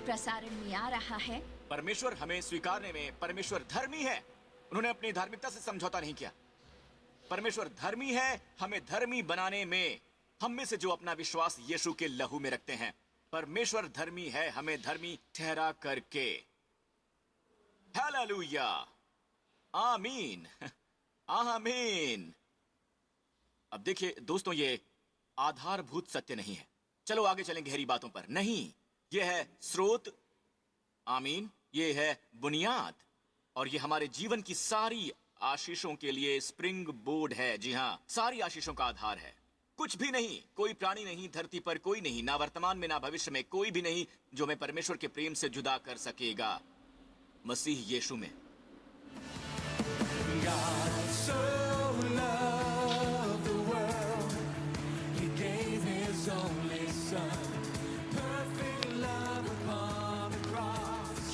प्रसारण में आ रहा है। परमेश्वर हमें स्वीकारने में परमेश्वर धर्मी है। उन्होंने अपनी धार्मिकता से समझौता नहीं किया। परमेश्वर धर्मी है हमें धर्मी बनाने में। हम में से जो अपना विश्वास यीशु के लहू में रखते हैं, परमेश्वर धर्मी है हमें धर्मी ठहरा करके। हालेलुया, आमीन, आमीन। अब देखिए दोस्तों, ये आधारभूत सत्य नहीं है। चलो आगे चलें गहरी बातों पर। नहीं, यह है स्रोत, आमीन, ये है बुनियाद, और ये हमारे जीवन की सारी आशीषों के लिए स्प्रिंग बोर्ड है। जी हाँ, सारी आशीषों का आधार है। कुछ भी नहीं, कोई प्राणी नहीं, धरती पर कोई नहीं, ना वर्तमान में ना भविष्य में कोई भी नहीं जो हमें परमेश्वर के प्रेम से जुदा कर सकेगा, मसीह यीशु में। God so loved the world, He gave His only Son. Perfect love upon the cross.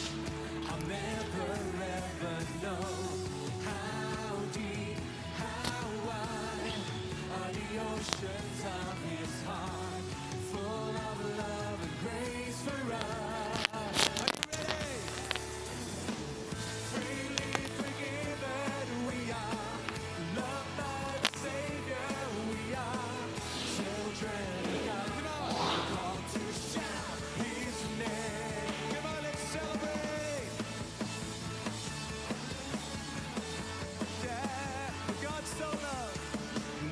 I'll never ever know how deep, how wide are the oceans of His heart, full of love and grace for us. Are you ready? Freely forgiven we are, loved by the Savior we are, children of God. Come on, called to shout His name. Come on, let's celebrate. Yeah, God so loved.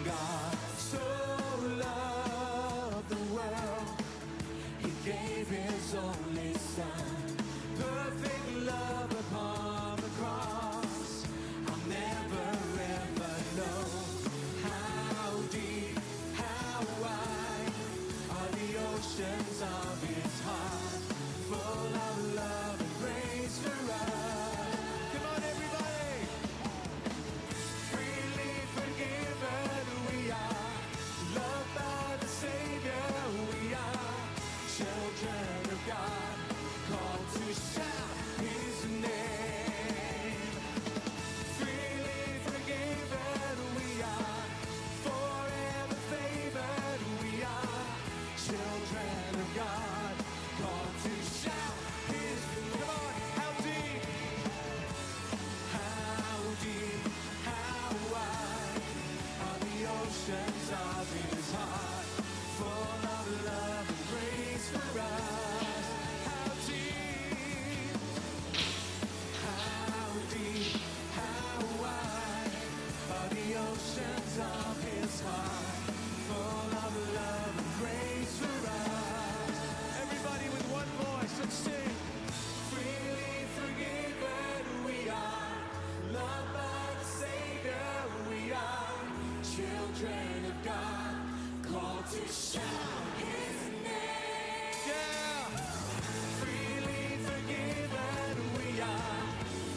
God so loved the world, He gave His only Son. Perfect love upon the cross. I'll never ever know how deep, how wide are the oceans of His heart, full of love and grace for us. Come on, everybody. Freely forgiven we are, loved by the Savior we are, children of God, called to shout His name. Freely forgiven we are, forever favored we are, children of God, called to shout His name. Come on, how deep, how wide are the oceans of His heart, full of love and grace for us. How deep, how wide are the oceans of His heart, full of love and grace for us. Everybody with one voice, let's sing. Freely forgiven we are, loved by the Savior we are, children of God, called to shout His name. Yeah. Freely forgiven we are,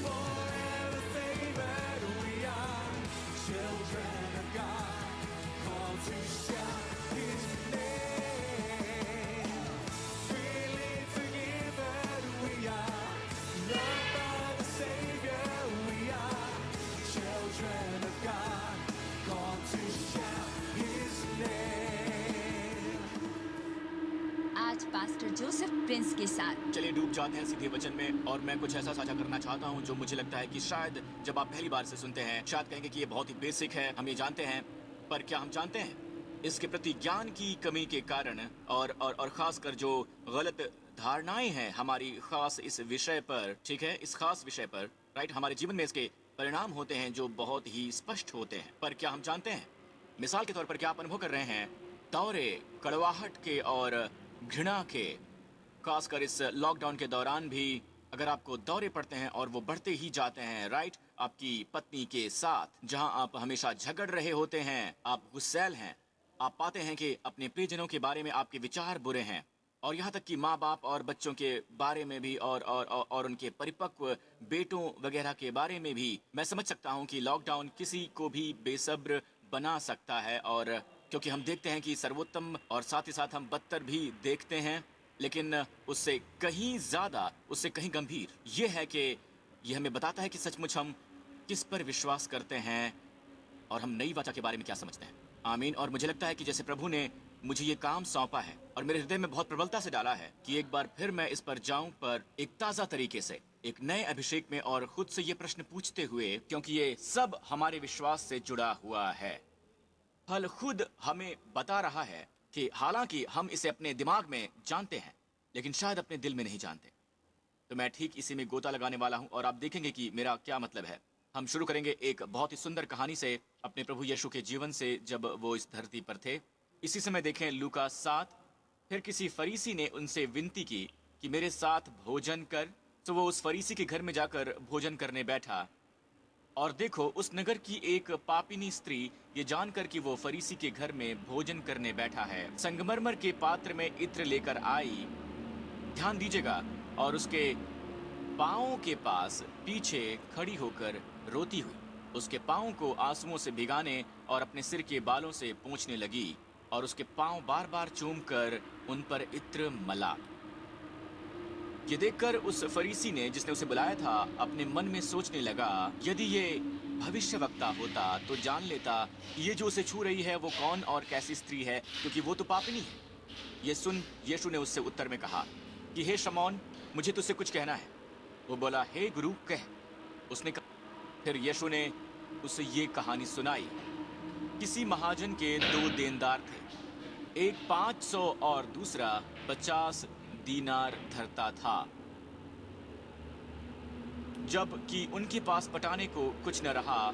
forever favored we are, children of God, called to shout His name. Freely forgiven we are, loved by the Savior we are, children of God, called to shout His name. आज pastor Joseph Prince के साथ चलिए डूब जाते हैं सीधे वचन में, और मैं कुछ ऐसा साझा करना चाहता हूं जो मुझे लगता है कि शायद जब आप पहली बार से सुनते हैं, शायद कहेंगे कि ये बहुत ही बेसिक है, हम ये जानते हैं। पर क्या हम जानते हैं इसके प्रति ज्ञान की कमी के कारण, और खासकर जो गलत धारणाएं हैं हमारी खास इस विषय पर, ठीक है, इस खास विषय पर, राइट, हमारे जीवन में इसके परिणाम होते हैं जो बहुत ही स्पष्ट होते हैं। पर क्या हम जानते हैं, मिसाल के तौर पर क्या आप अनुभव कर रहे हैं दौरे, कड़वाहट के और घृणा के, खासकर इस लॉकडाउन के दौरान भी अगर आपको दौरे पड़ते हैं और वो बढ़ते ही जाते हैं, राइट, आपकी पत्नी के साथ, जहां आप हमेशा झगड़ रहे होते हैं, आप गुस्सैल हैं, आप पाते हैं कि अपने प्रियजनों के बारे में आपके विचार बुरे हैं, और यहाँ तक कि माँ बाप और बच्चों के बारे में भी, और उनके परिपक्व बेटों वगैरह के बारे में भी। मैं समझ सकता हूँ कि लॉकडाउन किसी को भी बेसब्र बना सकता है, और क्योंकि हम देखते हैं कि सर्वोत्तम और साथ ही साथ हम बदतर भी देखते हैं, लेकिन उससे कहीं ज़्यादा, उससे कहीं गंभीर ये है कि ये हमें बताता है कि सचमुच हम किस पर विश्वास करते हैं और हम नई वाचा के बारे में क्या समझते हैं। आमीन। और मुझे लगता है कि जैसे प्रभु ने मुझे ये काम सौंपा है और मेरे हृदय में बहुत प्रबलता से डाला है कि एक बार फिर मैं इस पर जाऊं, पर एक ताज़ा तरीके से, एक नए अभिषेक में, और खुद से ये प्रश्न पूछते हुए, क्योंकि ये सब हमारे विश्वास से जुड़ा हुआ है। फल खुद हमें बता रहा है कि हालांकि हम इसे अपने दिमाग में जानते हैं, लेकिन शायद अपने दिल में नहीं जानते। तो मैं ठीक इसी में गोता लगाने वाला हूं और आप देखेंगे कि मेरा क्या मतलब है। हम शुरू करेंगे एक बहुत ही सुंदर कहानी से, अपने प्रभु यीशु के जीवन से जब वो इस धरती पर थे। इसी समय देखें लूका 7। फिर किसी फरीसी ने उनसे विनती की कि मेरे साथ भोजन कर। तो वो उस फरीसी के घर में जाकर भोजन करने बैठा। और देखो, उस नगर की एक पापिनी स्त्री ये जानकर कि वो फरीसी के घर में भोजन करने बैठा है, संगमरमर के पात्र में इत्र लेकर आई। ध्यान दीजिएगा, और उसके पाँवों के पास पीछे खड़ी होकर रोती हुई उसके पाँवों को आंसुओं से भिगाने और अपने सिर के बालों से पोंछने लगी, और उसके पाँव बार बार चूमकर उन पर इत्र मला। ये देखकर उस फरीसी ने, जिसने उसे बुलाया था, अपने मन में सोचने लगा, यदि ये भविष्यवक्ता होता तो जान लेता कि ये जो उसे छू रही है वो कौन और कैसी स्त्री है, क्योंकि वो तो पापिनी है। ये सुन यीशु ने उससे उत्तर में कहा कि हे शमौन, मुझे तुझसे कुछ कहना है। वो बोला, हे गुरु, कह। उसने कहा। फिर यीशु ने उसे ये कहानी सुनाई। किसी महाजन के 2 देनदार थे, एक 500 और दूसरा 50 दीनार धरता था। जब कि उनके पास पटाने को कुछ न रहा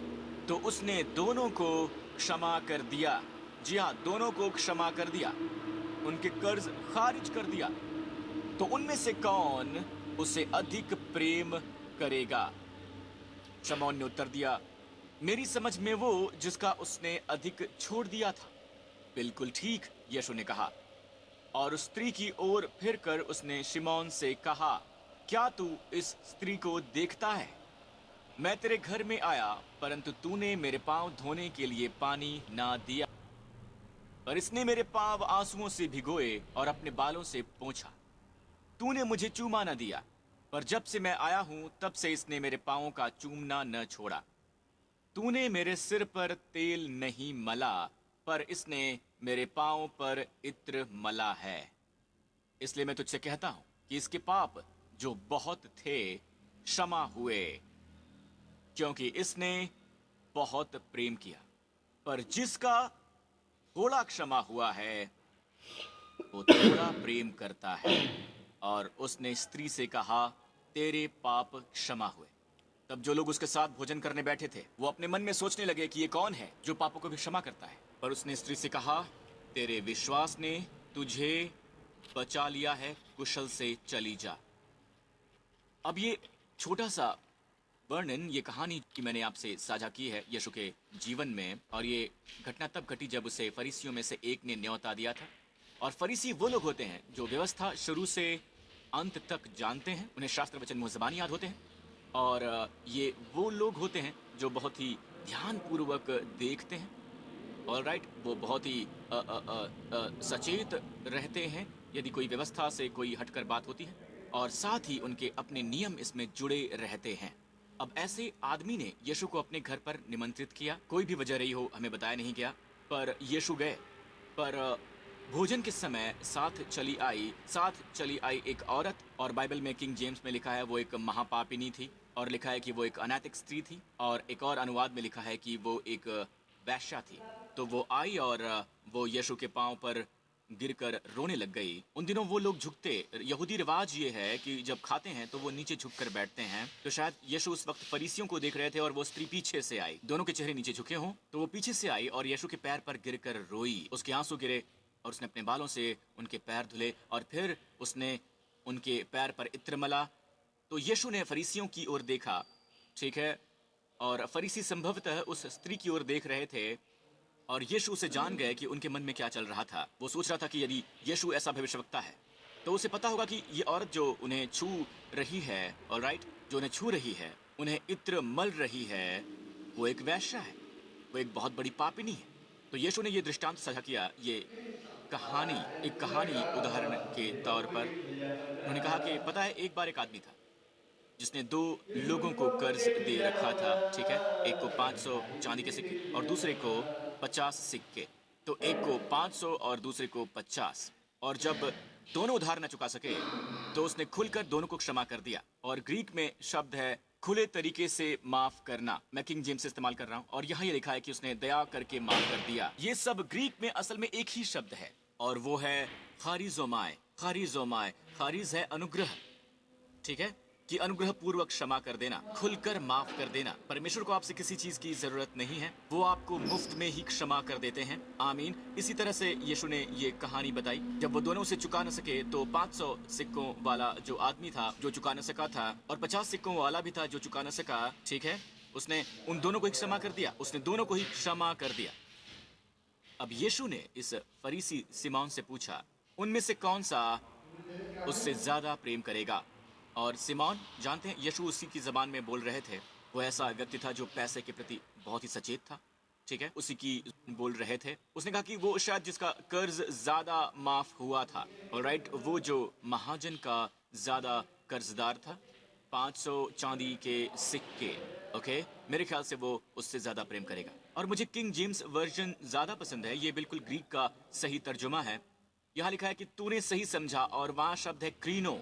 तो उसने दोनों को क्षमा कर दिया। जी हाँ, दोनों को क्षमा कर दिया, उनके कर्ज खारिज कर दिया। तो उनमें से कौन उसे अधिक प्रेम करेगा? शमौन ने उत्तर दिया, मेरी समझ में वो जिसका उसने अधिक छोड़ दिया था। बिल्कुल ठीक, यीशु ने कहा। और उस स्त्री की ओर फिर कर उसने शिमौन से कहा, क्या तू इस स्त्री को देखता है? मैं तेरे घर में आया, परंतु तूने मेरे पांव धोने के लिए पानी ना दिया, पर इसने मेरे पांव आंसुओं से भिगोए और अपने बालों से पोंछा। तूने मुझे चूमा न दिया, पर जब से मैं आया हूं तब से इसने मेरे पांवों का चूमना न छोड़ा। तूने मेरे सिर पर तेल नहीं मला, पर इसने मेरे पांव पर इत्र मला है। इसलिए मैं तुझसे कहता हूं कि इसके पाप जो बहुत थे क्षमा हुए, क्योंकि इसने बहुत प्रेम किया। पर जिसका थोड़ा क्षमा हुआ है वो थोड़ा प्रेम करता है। और उसने स्त्री से कहा, तेरे पाप क्षमा हुए। तब जो लोग उसके साथ भोजन करने बैठे थे वो अपने मन में सोचने लगे कि ये कौन है जो पापों को भी क्षमा करता है। पर उसने स्त्री से कहा, तेरे विश्वास ने तुझे बचा लिया है, कुशल से चली जा। अब ये छोटा सा वर्णन, ये कहानी की मैंने आपसे साझा की है यीशु के जीवन में, और ये घटना तब घटी जब उसे फरीसियों में से एक ने न्योता दिया था। और फरीसी वो लोग होते हैं जो व्यवस्था शुरू से अंत तक जानते हैं, उन्हें शास्त्र वचन मुंह ज़बानी याद होते हैं। और ये वो लोग होते हैं जो बहुत ही ध्यानपूर्वक देखते हैं। ऑलराइट, वो बहुत ही सचेत रहते हैं यदि कोई व्यवस्था से कोई हटकर बात होती है, और साथ ही उनके अपने नियम इसमें जुड़े रहते हैं। अब ऐसे आदमी ने यीशु को अपने घर पर निमंत्रित किया। कोई भी वजह रही हो, हमें बताया नहीं गया, पर यीशु गए। पर भोजन के समय साथ चली आई एक औरत, और बाइबल में किंग जेम्स में लिखा है वो एक महापापिनी थी, और लिखा है कि वो एक अनैतिक स्त्री थी, और एक और अनुवाद में लिखा है कि वो एक वैश्या थी। तो वो आई और वो यीशु के पांव पर गिरकर रोने लग गई। उन दिनों वो लोग झुकते, यहूदी रिवाज ये है कि जब खाते हैं तो वो नीचे झुककर बैठते हैं। तो शायद यीशु उस वक्त फरीसियों को देख रहे थे और वो स्त्री पीछे से आई, दोनों के चेहरे नीचे झुके हों, तो वो पीछे से आई और यीशु के पैर पर गिरकर रोई। उसके आंसू गिरे और उसने अपने बालों से उनके पैर धुले, और फिर उसने उनके पैर पर इत्र मला। तो यीशु ने फरीसियों की ओर देखा, ठीक है, और फरीसी संभवतः उस स्त्री की ओर देख रहे थे, और यीशु उसे जान गए कि उनके मन में क्या चल रहा था। वो सोच रहा था कि यदि यीशु ऐसा भविष्यवक्ता है तो उसे पता होगा कि ये औरत जो उन्हें छू रही है, ऑलराइट, जो उन्हें छू रही है, उन्हें इत्र मल रही है, वो एक वैश्या है, वो एक बहुत बड़ी पापिनी है। तो यीशु ने ये दृष्टांत साझा किया, ये एक कहानी उदाहरण के तौर पर। उन्होंने कहा कि पता है, एक बार एक आदमी था जिसने 2 लोगों को कर्ज दे रखा था, ठीक है, एक को 500 चांदी के सिक्के और दूसरे को 50 सिक्के। तो एक को 500 और दूसरे को 50। और जब दोनों उधार न चुका सके तो उसने खुलकर दोनों को क्षमा कर दिया। और ग्रीक में शब्द है खुले तरीके से माफ करना। मैं किंग जेम्स से इस्तेमाल कर रहा हूं और यहाँ ये लिखा है कि उसने दया करके माफ कर दिया। ये सब ग्रीक में असल में एक ही शब्द है और वो है खारिजोमाय। खारिजोमाय, खारिज है अनुग्रह, ठीक है, कि अनुग्रह पूर्वक क्षमा कर देना, खुलकर माफ कर देना। परमेश्वर को आपसे किसी चीज की जरूरत नहीं है, वो आपको मुफ्त में ही क्षमा कर देते हैं। आमीन। इसी तरह से यीशु ने ये कहानी बताई। जब वो दोनों उसे चुका न सके तो 500 सिक्कों वाला जो आदमी था जो चुका न सका था, और 50 सिक्कों वाला भी था जो चुका न सका, ठीक है, उसने उन दोनों को ही क्षमा कर दिया। उसने दोनों को ही क्षमा कर दिया। अब यीशु ने इस फरीसी सिमोन से पूछा, उनमें से कौन सा उससे ज्यादा प्रेम करेगा? और सिमोन, जानते हैं, यीशु उसी की जबान में बोल रहे थे। वो ऐसा व्यक्ति था जो पैसे के प्रति बहुत ही सचेत था, ठीक है, उसी की बोल रहे थे। उसने कहा कि वो शायद जिसका कर्ज ज्यादा माफ हुआ था, ऑलराइट, वो जो महाजन का ज्यादा कर्जदार था, 500 चांदी के सिक्के, ओके, मेरे ख्याल से वो उससे ज्यादा प्रेम करेगा। और मुझे किंग जेम्स वर्जन ज्यादा पसंद है। ये बिल्कुल ग्रीक का सही तर्जुमा है। यहाँ लिखा है कि तूने सही समझा, और वहां शब्द है क्रीनो।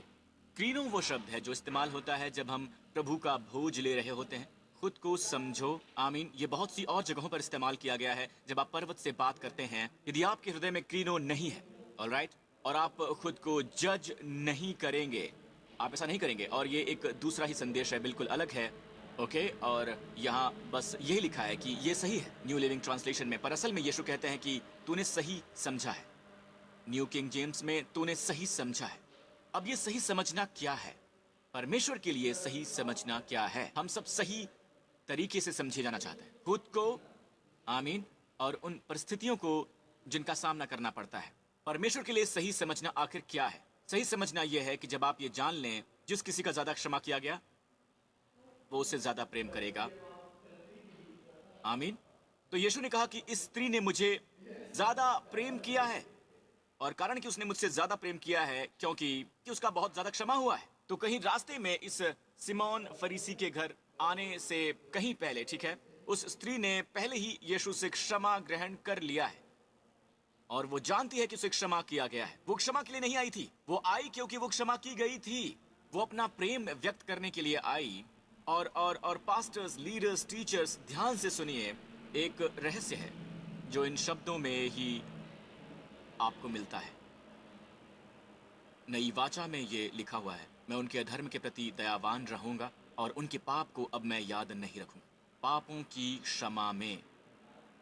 क्रीनो वो शब्द है जो इस्तेमाल होता है जब हम प्रभु का भोज ले रहे होते हैं। खुद को समझो। आमीन। ये बहुत सी और जगहों पर इस्तेमाल किया गया है। जब आप पर्वत से बात करते हैं, यदि आपके हृदय में क्रीनो नहीं है, ऑलराइट, और आप खुद को जज नहीं करेंगे, आप ऐसा नहीं करेंगे। और ये एक दूसरा ही संदेश है, बिल्कुल अलग है, ओके। और यहाँ बस यही लिखा है कि ये सही है न्यू लिविंग ट्रांसलेशन में, पर असल में यीशु कहते हैं कि तूने सही समझा है। न्यू किंग जेम्स में तूने सही समझा है। अब ये सही समझना क्या है? परमेश्वर के लिए सही समझना क्या है? हम सब सही तरीके से समझे जाना चाहते हैं खुद को, आमीन, और उन परिस्थितियों को जिनका सामना करना पड़ता है। परमेश्वर के लिए सही समझना आखिर क्या है? सही समझना यह है कि जब आप ये जान लें, जिस किसी का ज्यादा क्षमा किया गया वो उससे ज्यादा प्रेम करेगा। आमीन। तो यीशु ने कहा कि इस स्त्री ने मुझे ज्यादा प्रेम किया है, और कारण कि उसने मुझसे ज्यादा प्रेम किया है क्योंकि उसका बहुत ज्यादा क्षमा हुआ है। तो कहीं रास्ते में इस सिमोन फरीसी के घर आने से कहीं पहले, ठीक है, उस स्त्री ने पहले ही यीशु से क्षमा ग्रहण कर लिया है, और वो जानती है कि उसे क्षमा किया गया है। वो क्षमा के लिए नहीं आई थी, वो आई क्योंकि वो क्षमा की गई थी। वो अपना प्रेम व्यक्त करने के लिए आई। और पास्टर्स, लीडर्स, टीचर्स, ध्यान से सुनिए, एक रहस्य है जो इन शब्दों में ही आपको मिलता है। नई वाचा में ये लिखा हुआ है, मैं उनके अधर्म के प्रति दयावान रहूंगा और उनके पाप को अब मैं याद नहीं रखूंगा। पापों की क्षमा में,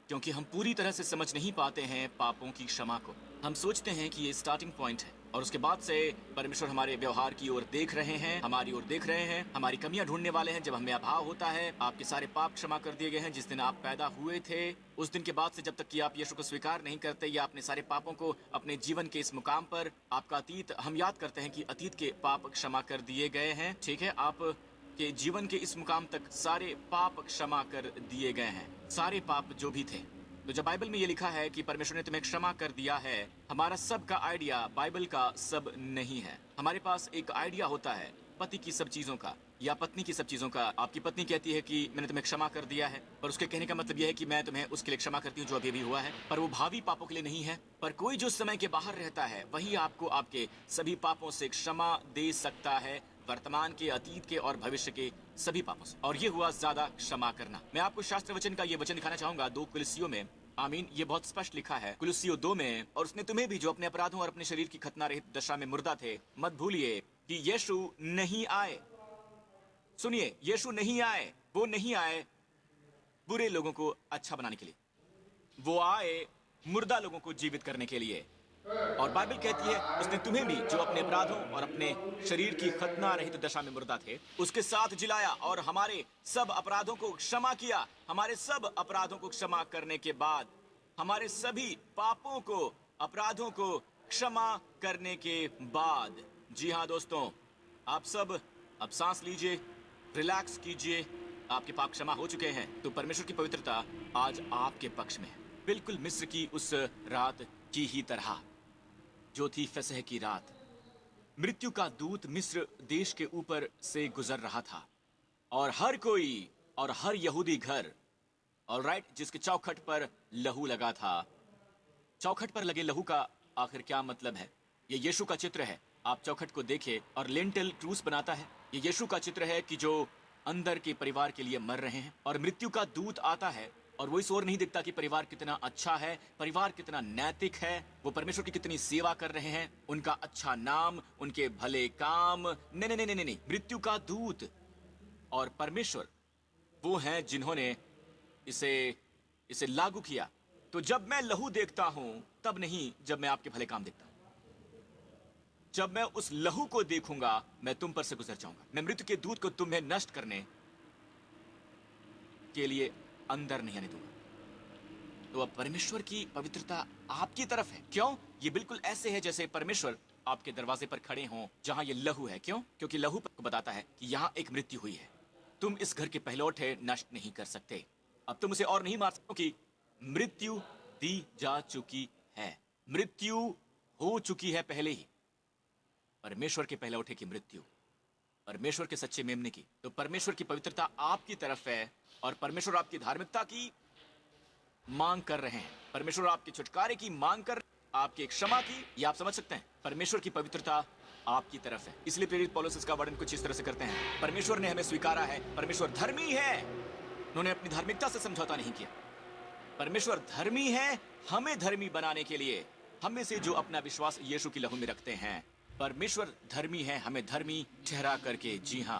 क्योंकि हम पूरी तरह से समझ नहीं पाते हैं पापों की क्षमा को। हम सोचते हैं कि ये स्टार्टिंग पॉइंट है, और उसके बाद से परमेश्वर हमारे व्यवहार की ओर देख रहे हैं, हमारी ओर देख रहे हैं, हमारी कमियां ढूंढने वाले हैं। जब हमें अभाव होता है, आपके सारे पाप क्षमा कर दिए गए हैं जिस दिन आप पैदा हुए थे। उस दिन के बाद से जब तक कि आप यीशु को स्वीकार नहीं करते या अपने सारे पापों को अपने जीवन के इस मुकाम पर, आपका अतीत, हम याद करते हैं कि अतीत के पाप क्षमा कर दिए गए हैं, ठीक है, आप के जीवन के इस मुकाम तक सारे पाप क्षमा कर दिए गए हैं, सारे पाप जो भी थे। तो जब बाइबल में ये लिखा है कि परमेश्वर ने तुम्हें क्षमा कर दिया है, हमारा सब का आइडिया बाइबल का सब नहीं है। हमारे पास एक आइडिया होता है पति की सब चीजों का या पत्नी की सब चीजों का। आपकी पत्नी कहती है कि मैंने तुम्हें क्षमा कर दिया है, पर उसके कहने का मतलब यह है कि मैं तुम्हें उसके लिए क्षमा करती हूँ जो अभी भी हुआ है, पर वो भावी पापों के लिए नहीं है। पर कोई जो समय के बाहर रहता है वही आपको आपके सभी पापों से क्षमा दे सकता है, वर्तमान के, अतीत के और भविष्य के सभी पापों से। और ये हुआ ज्यादा क्षमा करना। मैं आपको शास्त्र वचन का ये वचन दिखाना चाहूंगा 2 कुलुस्सियों में। आमीन। ये बहुत स्पष्ट लिखा है कुलुस्सियों 2 में, और उसने तुम्हें भी जो अपने अपराधों और अपने शरीर की खतना रहित दशा में मुर्दा थे, मत भूलिए कि यीशु नहीं आए। सुनिए, यीशु नहीं आए, वो नहीं आए बुरे लोगों को अच्छा बनाने के लिए, वो आए मुर्दा लोगों को जीवित करने के लिए। और बाइबल कहती है उसने तुम्हें भी जो अपने अपराधों और अपने शरीर की खतना रहित दशा में मुर्दा थे, उसके साथ जिलाया और हमारे सब अपराधों को क्षमा किया। हमारे सब अपराधों को क्षमा करने के बाद, हमारे सभी पापों को, अपराधों को क्षमा करने के बाद, जी हाँ दोस्तों, आप सब अब सांस लीजिए, रिलैक्स कीजिए, आपके पाप क्षमा हो चुके हैं। तो परमेश्वर की पवित्रता आज आपके पक्ष में है, बिल्कुल मिस्र की उस रात की ही तरह जो थी फसह की रात। मृत्यु का दूत मिस्र देश के ऊपर से गुजर रहा था, और हर कोई और हर यहूदी घर, ऑलराइट, जिसके चौखट पर लहू लगा था, चौखट पर लगे लहू का आखिर क्या मतलब है? ये यीशु का चित्र है। आप चौखट को देखिए और लिंटल ट्रूस बनाता है। ये यीशु का चित्र है कि जो अंदर के परिवार के लिए मर रहे हैं, और मृत्यु का दूत आता है और वो इस ओर नहीं दिखता कि परिवार कितना अच्छा है, परिवार कितना नैतिक है, वो परमेश्वर की कितनी सेवा कर रहे हैं, उनका अच्छा नाम, उनके भले काम। नहीं नहीं नहीं नहीं नहीं, मृत्यु का दूत और परमेश्वर वो हैं जिन्होंने इसे लागू किया। तो जब मैं लहू देखता हूं तब नहीं, जब मैं आपके भले काम देखता हूं। जब मैं उस लहू को देखूंगा मैं तुम पर से गुजर जाऊंगा। मैं मृत्यु के दूत को तुम्हें नष्ट करने के लिए अंदर नहीं आने दूंगा। तो अब परमेश्वर की पवित्रता आपकी तरफ है। क्यों? ये बिल्कुल ऐसे है जैसे परमेश्वर आपके दरवाजे पर खड़े हों जहां ये लहू है। क्यों? क्योंकि लहू को बताता है कि यहां एक मृत्यु हुई है। तुम इस घर के पहलौठे नष्ट नहीं कर सकते। अब तुम उसे और नहीं मार सकते क्योंकि मृत्यु दी जा चुकी है। मृत्यु हो चुकी है पहले ही। परमेश्वर के पहलौठे की मृत्यु, परमेश्वर के सच्चे मेमने की। तो परमेश्वर की पवित्रता आपकी तरफ है और परमेश्वर आपकी धार्मिकता की मांग कर रहे हैं। परमेश्वर आपके छुटकारे की मांग कर, आपकी क्षमा की। ये आप समझ सकते हैं, परमेश्वर की पवित्रता आपकी तरफ है। इसलिए प्रेरित पौलुस इसका वर्णन कुछ इस तरह से करते हैं। परमेश्वर ने हमें स्वीकारा है, परमेश्वर धर्मी है, उन्होंने अपनी धार्मिकता से समझौता नहीं किया। परमेश्वर धर्मी है हमें धर्मी बनाने के लिए। हम में से जो अपना विश्वास यीशु की लहू में रखते हैं, परमेश्वर धर्मी है हमें धर्मी ठहरा करके। जी हां,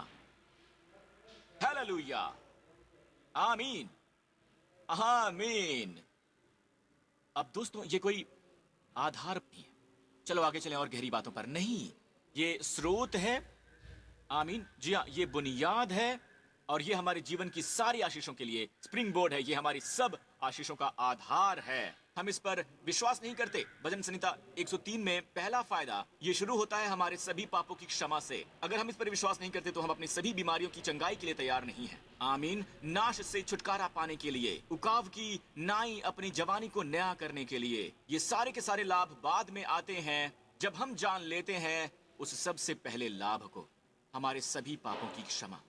हालेलुया, आमीन, आमीन। अब दोस्तों ये कोई आधार नहीं है, चलो आगे चलें और गहरी बातों पर नहीं, ये स्रोत है। आमीन, जी हाँ, ये बुनियाद है और ये हमारे जीवन की सारी आशीषों के लिए स्प्रिंग बोर्ड है। ये हमारी सब आशीषों का आधार है। हम इस पर विश्वास नहीं करते। भजन संहिता 103 में पहला फायदा ये शुरू होता है हमारे सभी पापों की क्षमा से। अगर हम इस पर विश्वास नहीं करते तो हम अपनी सभी बीमारियों की चंगाई के लिए तैयार नहीं हैं। आमीन, नाश से छुटकारा पाने के लिए, उकाव की नाई अपनी जवानी को नया करने के लिए, ये सारे के सारे लाभ बाद में आते हैं जब हम जान लेते हैं उस सबसे पहले लाभ को, हमारे सभी पापों की क्षमा।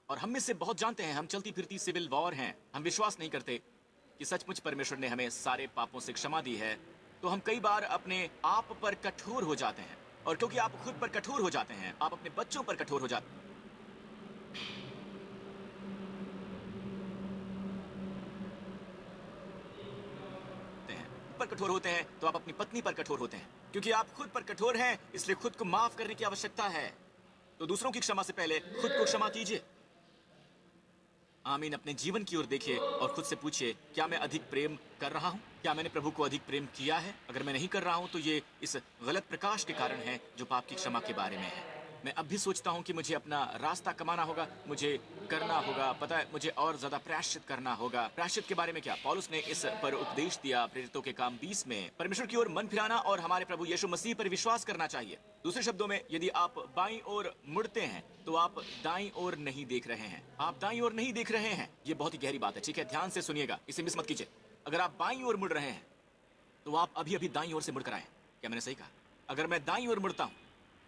और हम में से बहुत जानते हैं हम चलती फिरती सिविल वॉर हैं। हम विश्वास नहीं करते कि सचमुच परमेश्वर ने हमें सारे पापों से क्षमा दी है। तो हम कई बार अपने आप पर कठोर हो जाते हैं, और क्योंकि आप खुद पर कठोर हो जाते हैं, आप अपने बच्चों पर कठोर हो जाते हैं, पर कठोर होते हैं तो आप अपनी पत्नी पर कठोर होते हैं। क्योंकि आप खुद पर कठोर हैं इसलिए खुद को माफ करने की आवश्यकता है। तो दूसरों की क्षमा से पहले खुद को क्षमा कीजिए। आमीन, अपने जीवन की ओर देखिए और खुद से पूछिए, क्या मैं अधिक प्रेम कर रहा हूं? क्या मैंने प्रभु को अधिक प्रेम किया है? अगर मैं नहीं कर रहा हूं तो ये इस गलत प्रकाश के कारण है जो पाप की क्षमा के बारे में है। मैं अब भी सोचता हूं कि मुझे अपना रास्ता कमाना होगा, मुझे करना होगा, पता है, मुझे और ज्यादा प्रायश्चित करना होगा। प्रायश्चित के बारे में क्या? पौलुस ने इस पर उपदेश दिया प्रेरितों के काम 20 में। परमेश्वर की ओर मन फिराना और हमारे प्रभु यीशु मसीह पर विश्वास करना चाहिए। दूसरे शब्दों में, यदि आप बाईं ओर मुड़ते हैं तो आप दाईं ओर नहीं देख रहे हैं। आप दाईं ओर नहीं देख रहे हैं। ये बहुत ही गहरी बात है, ठीक है? ध्यान से सुनिएगा, इसे मिस मत कीजिए। अगर आप बाईं ओर मुड़ रहे हैं तो आप अभी अभी दाईं ओर से मुड़कर आए। क्या मैंने सही कहा? अगर मैं दाईं ओर मुड़ता हूं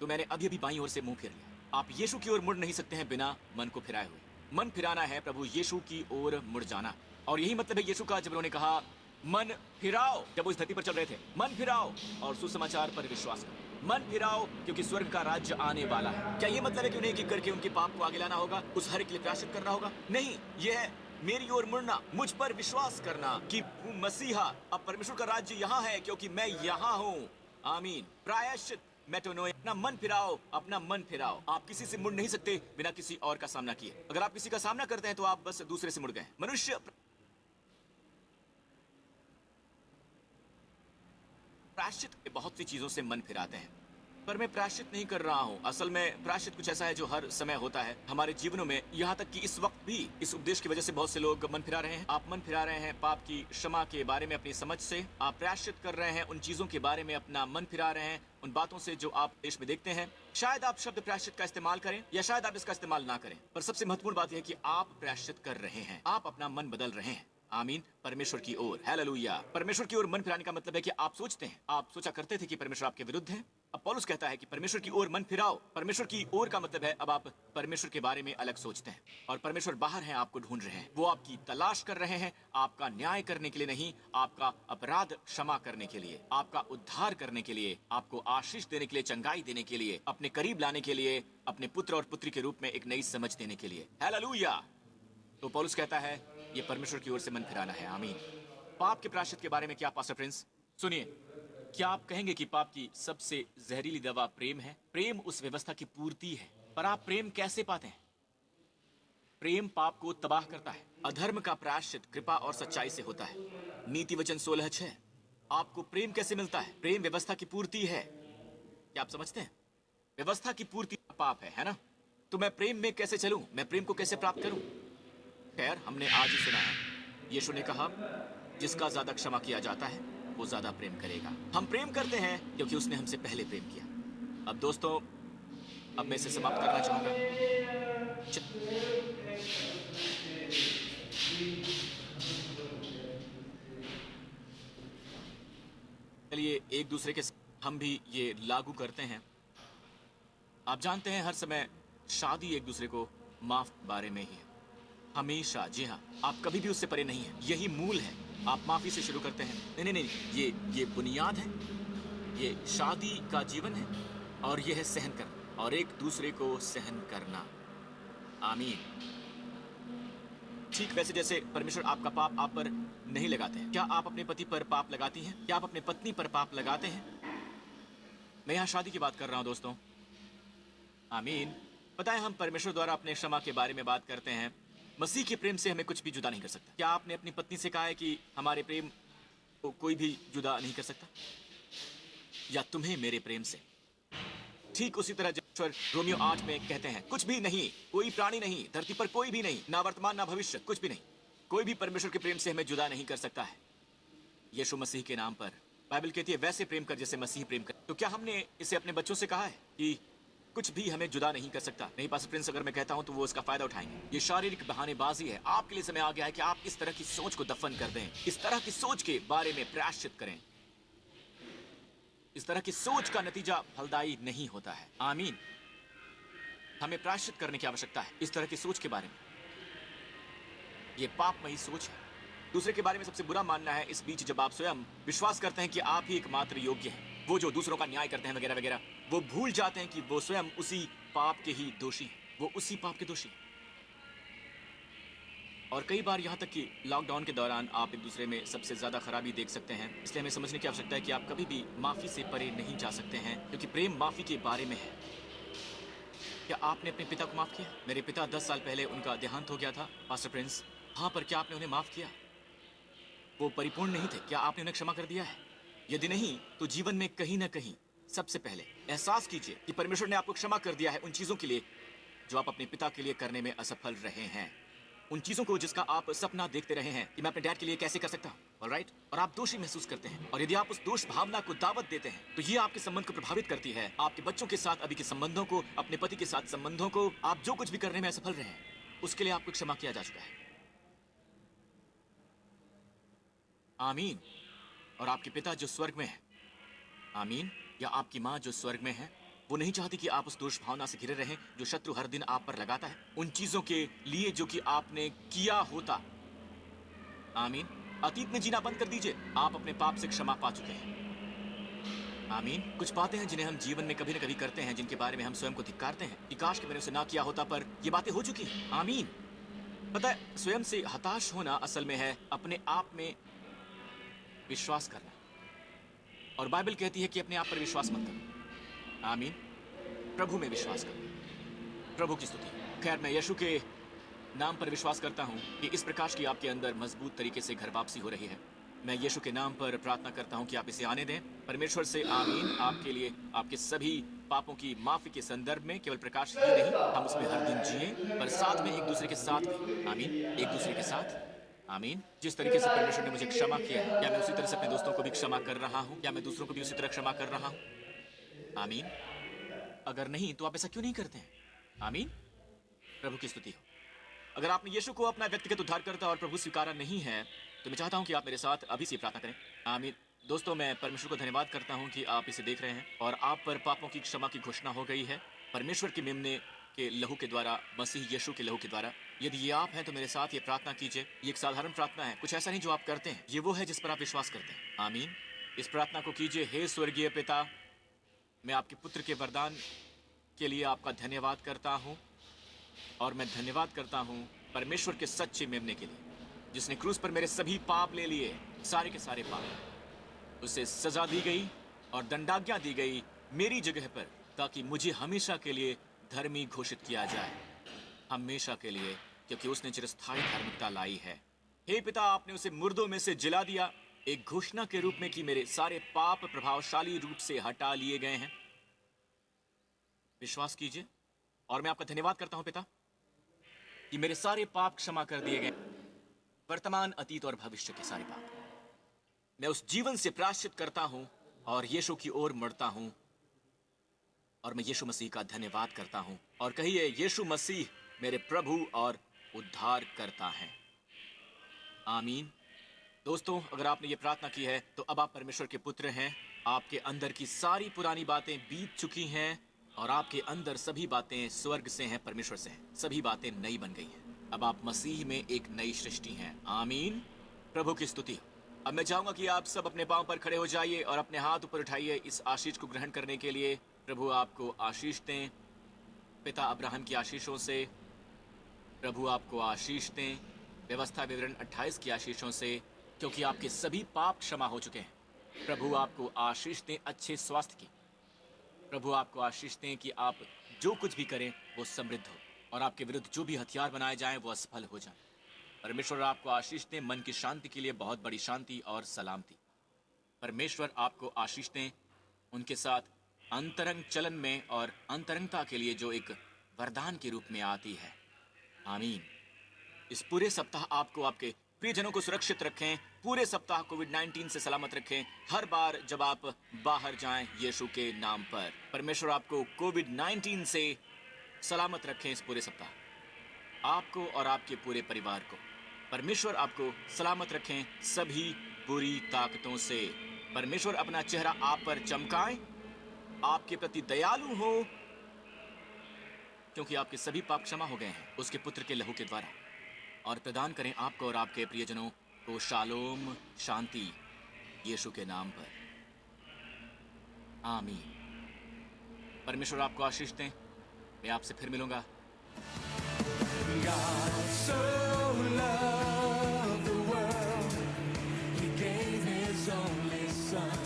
तो मैंने अभी अभी बाईं ओर से मुंह फेर लिया। आप यीशु की ओर मुड़ नहीं सकते हैं बिना मन को फिराए हुए। मन फिराना है प्रभु यीशु की ओर मुड़ जाना। और यही मतलब है यीशु का जब उन्होंने कहा मन फिराओ, जब वो इस धरती पर चल रहे थे, मन फिराओ और सुसमाचार पर विश्वास करो। मन फिराओ क्योंकि स्वर्ग का राज्य आने वाला है। क्या ये मतलब है कि उन्हें एक एक करके उनके पाप को आगे लाना होगा, उस हर एक के लिए प्रायश्चित करना होगा? नहीं, यह है मेरी ओर मुड़ना, मुझ पर विश्वास करना कि मसीहा, अब परमेश्वर का राज्य यहाँ है क्योंकि मैं यहाँ हूँ। आमीन। प्रायश्चित, मेटोनोए, अपना मन फिराओ, अपना मन फिराओ। आप किसी से मुड़ नहीं सकते बिना किसी और का सामना किए। अगर आप किसी का सामना करते हैं तो आप बस दूसरे से मुड़ गए। मनुष्य प्रायश्चित के बहुत सी चीजों से मन फिराते हैं, पर मैं प्रायश्चित नहीं कर रहा हूं। असल में प्रायश्चित कुछ ऐसा है जो हर समय होता है हमारे जीवनों में। यहाँ तक कि इस वक्त भी इस उपदेश की वजह से बहुत से लोग मन फिरा रहे हैं। आप मन फिरा रहे हैं पाप की क्षमा के बारे में अपनी समझ से। आप प्रायश्चित कर रहे हैं उन चीजों के बारे में, अपना मन फिरा रहे हैं उन बातों से जो आप देश में देखते हैं। शायद आप शब्द प्रायश्चित का इस्तेमाल करें या शायद आप इसका इस्तेमाल ना करें, पर सबसे महत्वपूर्ण बात यह है कि आप प्रायश्चित कर रहे हैं, आप अपना मन बदल रहे हैं। आमीन। परमेश्वर की ओर, हालेलुया। परमेश्वर की ओर मन फिराने का मतलब है कि आप सोचते हैं, आप सोचा करते थे कि परमेश्वर आपके विरुद्ध है, अब पौलुस कहता है कि परमेश्वर की ओर मन फिराओ। परमेश्वर की ओर का मतलब है अब आप परमेश्वर के बारे में अलग सोचते हैं और परमेश्वर बाहर है, आपको ढूंढ रहे हैं। वो आपकी तलाश कर रहे हैं, आपका न्याय करने के लिए नहीं, आपका अपराध क्षमा करने के लिए, आपका उद्धार करने के लिए, आपको आशीष देने के लिए, चंगाई देने के लिए, अपने करीब लाने के लिए, अपने पुत्र और पुत्री के रूप में एक नई समझ देने के लिए। हालेलुया। तो पौलुस कहता है ये परमेश्वर की ओर से मन फिराना है। आमीन। पाप के प्रायश्चित के बारे में क्या पास्टर प्रिंस? सुनिए, क्या आप कहेंगे कि पाप की सबसे जहरीली दवा प्रेम है? प्रेम उस व्यवस्था की पूर्ति है। पर आप प्रेम कैसे पाते हैं? प्रेम पाप को तबाह करता है। अधर्म का प्रायश्चित कृपा और सच्चाई से होता है। नीति वचन 16:6। आपको प्रेम कैसे मिलता है? प्रेम व्यवस्था की पूर्ति है। क्या आप समझते हैं? व्यवस्था की पूर्ति पाप है ना? तो मैं प्रेम में कैसे चलूं? मैं प्रेम को कैसे प्राप्त करूं? खैर, हमने आज ही सुना है, यीशु ने कहा जिसका ज्यादा क्षमा किया जाता है वो ज्यादा प्रेम करेगा। हम प्रेम करते हैं क्योंकि उसने हमसे पहले प्रेम किया। अब दोस्तों, अब मैं इसे समाप्त करना चाहूंगा। चलिए एक दूसरे के हम भी ये लागू करते हैं। आप जानते हैं हर समय शादी एक दूसरे को माफ बारे में ही है, हमेशा। जी हाँ, आप कभी भी उससे परे नहीं है। यही मूल है। आप माफी से शुरू करते हैं। नहीं नहीं नहीं, ये बुनियाद है। ये शादी का जीवन है और ये है सहन करना और एक दूसरे को सहन करना। आमीन। ठीक वैसे जैसे परमेश्वर आपका पाप आप पर नहीं लगाते हैं। क्या आप अपने पति पर पाप लगाती हैं? क्या आप अपने पत्नी पर पाप लगाते हैं? मैं यहाँ शादी की बात कर रहा हूँ दोस्तों। आमीन। पता है, हम परमेश्वर द्वारा अपने क्षमा के बारे में बात करते हैं। मसीह के प्रेम से हमें कुछ भी जुदा नहीं कर सकता। क्या आपने अपनी पत्नी से कहा है कि हमारे प्रेम को कोई भी जुदा नहीं कर सकता? या तुम्हें मेरे प्रेम से? ठीक उसी तरह जब रोमियो 8 में कहते हैं कुछ भी नहीं, कोई प्राणी नहीं, धरती पर कोई भी नहीं, ना वर्तमान ना भविष्य, कुछ भी नहीं, कोई भी परमेश्वर के प्रेम से हमें जुदा नहीं कर सकता है। यीशु मसीह के नाम पर बाइबल कहती है वैसे प्रेम कर जैसे मसीह प्रेम कर। तो क्या हमने इसे अपने बच्चों से कहा है कि कुछ भी हमें जुदा नहीं कर सकता? नहीं पास्टर प्रिंस, अगर मैं कहता हूं तो वो इसका फायदा उठाएंगे। ये शारीरिक बहानेबाजी है। आपके लिए समय आ गया है कि आप इस तरह की सोच को दफन कर दें। इस तरह की सोच के बारे में प्रायश्चित करें। इस तरह की सोच का नतीजा फलदायी नहीं होता है। आमीन। हमें प्रायश्चित करने की आवश्यकता है इस तरह की सोच के बारे में। यह पापमयी सोच है। दूसरे के बारे में सबसे बुरा मानना है। इस बीच जब आप स्वयं विश्वास करते हैं कि आप ही एकमात्र योग्य हैं, वो जो दूसरों का न्याय करते हैं वगैरह वगैरह, वो भूल जाते हैं कि वो स्वयं उसी पाप के ही दोषी हैं। वो उसी पाप के दोषी हैं। और कई बार यहाँ तक कि लॉकडाउन के दौरान आप एक दूसरे में सबसे ज्यादा खराबी देख सकते हैं। इसलिए हमें समझने की आवश्यकता है कि आप कभी भी माफी से परे नहीं जा सकते हैं, क्योंकि प्रेम माफी के बारे में है। क्या आपने अपने पिता को माफ किया? मेरे पिता 10 साल पहले उनका देहांत हो गया था पास्टर प्रिंस। हाँ, पर क्या आपने उन्हें माफ किया? वो परिपूर्ण नहीं थे। क्या आपने उन्हें क्षमा कर दिया है? यदि नहीं, तो जीवन में कहीं ना कहीं सबसे पहले एहसास कीजिए कि परमेश्वर ने आपको क्षमा कर दिया है उन चीजों के लिए जो आप अपने पिता के लिए करने में असफल रहे हैं। उन चीजों को जिसका आप सपना देखते रहे हैं कि मैं अपने डैड के लिए कैसे कर सकता हूँ, ऑलराइट? और आप दोषी महसूस करते हैं। और यदि आप उस दोष भावना को दावत देते हैं तो ये आपके संबंध को प्रभावित करती है। आपके बच्चों के साथ अभी के संबंधों को, अपने पति के साथ संबंधों को, आप जो कुछ भी करने में असफल रहे हैं उसके लिए आपको क्षमा किया जा चुका है। आमीन। और आपके पिता जो स्वर्ग में है, आमीन, या आपकी माँ जो स्वर्ग में है, वो नहीं चाहती कि आप उस दोष भावना से घिरे रहें जो शत्रु हर दिन आप पर लगाता है उन चीजों के लिए जो कि आपने किया होता। आमीन। अतीत में जीना बंद कर दीजिए। आप अपने पाप से क्षमा पा चुके हैं। आमीन। कुछ बातें हैं जिन्हें हम जीवन में कभी न कभी करते हैं, जिनके बारे में हम स्वयं को धिक्कारते हैं कि काश कि मैंने उसे ना किया होता, पर ये बातें हो चुकी हैं। आमीन। पता है, स्वयं से हताश होना असल में है अपने आप में विश्वास करना। और बाइबल कहती है कि अपने आप पर विश्वास मत करो। आमीन। प्रभु में विश्वास करो। प्रभु की स्तुति। खैर, मैं यीशु के नाम पर विश्वास करता हूं कि इस प्रकाश की आपके अंदर मजबूत तरीके से घर वापसी हो रही है। मैं यीशु के नाम पर प्रार्थना करता हूं कि आप इसे आने दें परमेश्वर से। आमीन। आपके लिए आपके सभी पापों की माफी के संदर्भ में केवल प्रकाश ही नहीं, हम उसमें हर दिन जिए, पर साथ में एक दूसरे के साथ भी। आमीन। एक दूसरे के साथ। आमीन। जिस तरीके से परमेश्वर ने मुझे क्षमा किया है, क्या मैं उसी तरह से अपने दोस्तों को भी क्षमा कर रहा हूं? क्या मैं दूसरों को भी उसी तरह क्षमा कर रहा हूं? आमीन। अगर नहीं तो आप ऐसा क्यों नहीं करते हैं? आमीन। प्रभु की स्तुति हो। अगर आपने यीशु को अपना व्यक्तिगत उद्धारकर्ता और प्रभु स्वीकारा नहीं है तो मैं चाहता हूं कि आप मेरे साथ अभी से प्रार्थना करें। आमीन। दोस्तों, मैं परमेश्वर को धन्यवाद करता हूँ कि आप इसे देख रहे हैं और आप पर पापों की क्षमा की घोषणा हो गई है परमेश्वर के मेमने के लहू के द्वारा, मसीह यीशु के लहू के द्वारा। यदि ये आप हैं तो मेरे साथ ये प्रार्थना कीजिए। ये एक साधारण प्रार्थना है, कुछ ऐसा नहीं जो आप करते हैं, ये वो है जिस पर आप विश्वास करते हैं। आमीन। इस प्रार्थना को कीजिए। हे स्वर्गीय पिता, मैं आपके पुत्र के वरदान के लिए आपका धन्यवाद करता हूँ और मैं धन्यवाद करता हूँ परमेश्वर के सच्चे मेमने के लिए जिसने क्रूस पर मेरे सभी पाप ले लिए, सारे के सारे पाप। उसे सजा दी गई और दंडाज्ञा दी गई मेरी जगह पर, ताकि मुझे हमेशा के लिए धर्मी घोषित किया जाए, हमेशा के लिए, क्योंकि उसने चिरस्थायी धार्मिकता लाई है। हे पिता, आपने उसे मुर्दों में से जिला दिया एक घोषणा के रूप में कि मेरे सारे पाप प्रभावशाली रूप से हटा लिए गए हैं। विश्वास कीजिए और मैं आपका धन्यवाद करता हूं पिता कि मेरे सारे पाप क्षमा कर दिए गए, वर्तमान, अतीत और भविष्य के सारे पाप। मैं उस जीवन से प्रायश्चित करता हूं और यीशु की ओर मुड़ता हूं और मैं यीशु मसीह का धन्यवाद करता हूं। और कहिए, यीशु मसीह मेरे प्रभु और उद्धार करता है। आमीन। दोस्तों, अगर आपने ये प्रार्थना की है तो अब आप परमेश्वर के पुत्र हैं। आपके अंदर की सारी पुरानी बातें बीत चुकी हैं और आपके अंदर सभी बातें स्वर्ग से हैं, परमेश्वर से हैं। सभी बातें नई बन गई हैं। अब आप मसीह में एक नई सृष्टि हैं। आमीन। प्रभु की स्तुति। अब मैं चाहूंगा कि आप सब अपने पांव पर खड़े हो जाइए और अपने हाथ ऊपर उठाइए इस आशीष को ग्रहण करने के लिए। प्रभु आपको आशीष दें पिता अब्राहम की आशीषों से। प्रभु आपको आशीष दें व्यवस्था विवरण 28 की आशीषों से, क्योंकि आपके सभी पाप क्षमा हो चुके हैं। प्रभु आपको आशीष दें अच्छे स्वास्थ्य की। प्रभु आपको आशीष दें कि आप जो कुछ भी करें वो समृद्ध हो और आपके विरुद्ध जो भी हथियार बनाए जाएं वो असफल हो जाएं। परमेश्वर आपको आशीष दें मन की शांति के लिए, बहुत बड़ी शांति और सलामती। परमेश्वर आपको आशीष दें उनके साथ अंतरंग चलन में और अंतरंगता के लिए जो एक वरदान के रूप में आती है। आमीन। इस पूरे सप्ताह आपको आपके प्रियजनों को सुरक्षित रखें। पूरे सप्ताह कोविड-19 से सलामत रखें। हर बार जब आप बाहर जाएं यीशु के नाम पर। परमेश्वर आपको कोविड-19 से सलामत रखें इस पूरे सप्ताह, आपको और आपके पूरे परिवार को। परमेश्वर आपको सलामत रखें सभी बुरी ताकतों से। परमेश्वर अपना चेहरा आप पर चमकाएं, आपके प्रति दयालु हो, क्योंकि आपके सभी पाप क्षमा हो गए हैं उसके पुत्र के लहू के द्वारा। और प्रदान करें आपको और आपके प्रियजनों को शालोम, शांति, यीशु के नाम पर। आमीन। परमेश्वर आपको आशीष दें। मैं आपसे फिर मिलूंगा। God so loved the world, He gave His only Son.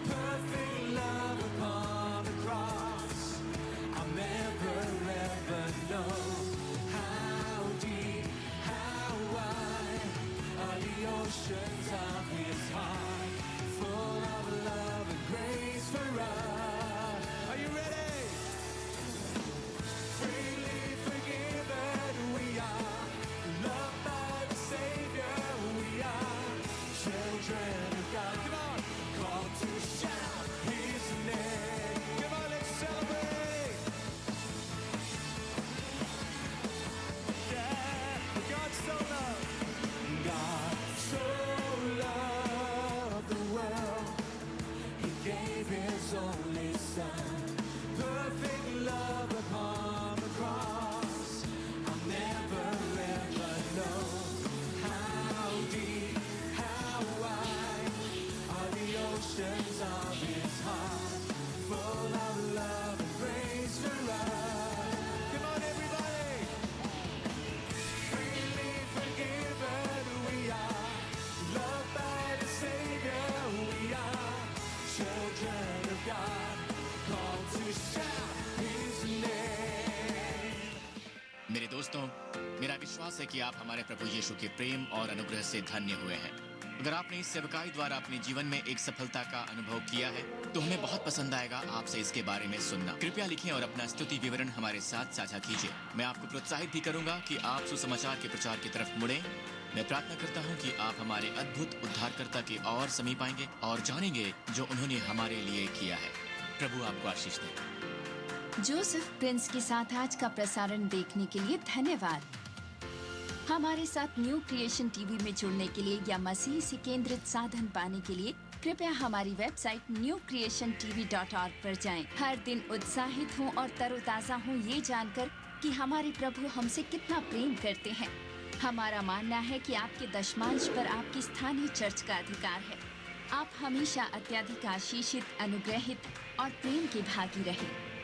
Perfect love upon the cross. I'll never ever know how deep, how wide are the oceans of His heart, full of love and grace for us. Are you ready? Freely forgiven we are, loved by the Savior we are, children of God. Come on, called to shout His name. Come on, let's celebrate. Yeah, God so loved the world, He gave His only Son. Perfect love upon the cross. I'll never ever know how deep, how wide are the oceans of His heart, full of love and grace for us. Come on, everybody. Freely forgiven we are, loved by the Savior we are, children of God, called to shout His name. मेरे दोस्तों, मेरा विश्वास है कि आप हमारे प्रभु यीशु के प्रेम और अनुग्रह से धन्य हुए हैं। अगर आपने इस सेवकाई द्वारा अपने जीवन में एक सफलता का अनुभव किया है तो हमें बहुत पसंद आएगा आपसे इसके बारे में सुनना। कृपया लिखें और अपना स्तुति विवरण हमारे साथ साझा कीजिए। मैं आपको प्रोत्साहित भी करूंगा कि आप सुसमाचार के प्रचार की तरफ मुड़ें। मैं प्रार्थना करता हूं कि आप हमारे अद्भुत उद्धारकर्ता के और समीप आएंगे और जानेंगे जो उन्होंने हमारे लिए किया है। प्रभु आपको आशीष दे। जोसेफ प्रिंस के साथ आज का प्रसारण देखने के लिए धन्यवाद। हमारे साथ न्यू क्रिएशन टीवी में जुड़ने के लिए या मसीह से केंद्रित साधन पाने के लिए कृपया हमारी वेबसाइट newcreationtv.org पर जाएं। हर दिन उत्साहित हों और तरोताजा हों ये जानकर कि हमारे प्रभु हमसे कितना प्रेम करते हैं। हमारा मानना है कि आपके दशमांश पर आपकी स्थानीय चर्च का अधिकार है। आप हमेशा अत्यधिक आशीषित, अनुग्रहित और प्रेम के भागी रहें।